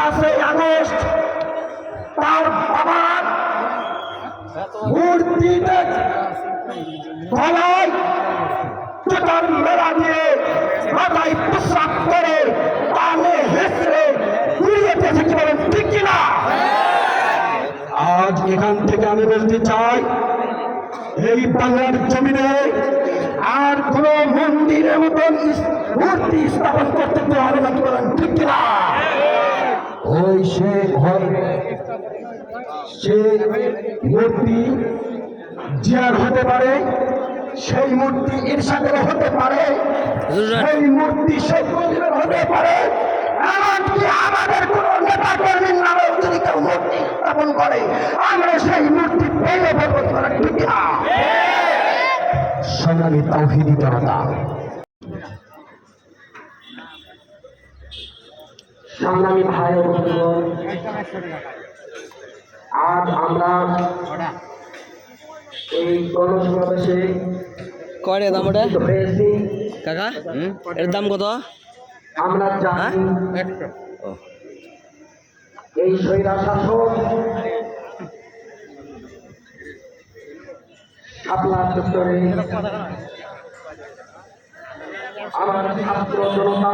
5 August তার বাবার মূর্তিতে গলায় জুতার মেলা দিয়ে মাথায় প্রস্রাব করে টানে হেসড়ে ঘুরিয়ে দিয়েছে। কি বলেন ঠিক কিনা? আজ এখান থেকে আমি বলতে চাই, এই বাংলার জমিনে আর কোন মন্দিরের মতন মূর্তি স্থাপন করতে হবে না। কি বলেন ঠিক কিনা? ওই সে মূর্তি জিয়ার হতে পারে, সেই মূর্তি ঈর্ষাদের হতে পারে, সেই মূর্তি শেখ মুজিবের হতে পারে, এমনকি আমাদের কোন নেতা কর্মীর নামে যদি কেউ মূর্তি স্থাপন করে আমরা সেই মূর্তি ভেঙে ফেলবো। ঠিক না? সংগ্রামী তাওহীদি জনতা, সংগ্রামী ভাই ও বন্ধুগণ, আজ আমরা এই গণসমাবেশে কয়টা দাম ওটা কাকা? এর দাম কত? আমরা জানি এই স্বৈরা শাসক শাপলা চত্বরে আমার ছাত্র জনতা